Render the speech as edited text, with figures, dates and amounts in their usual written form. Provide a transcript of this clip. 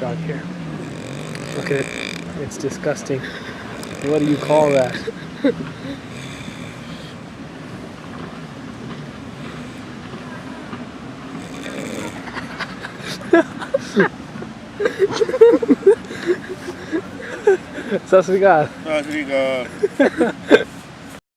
dog here. Look at it. It's disgusting. What do you call that? Sasrigal. Sasrigal.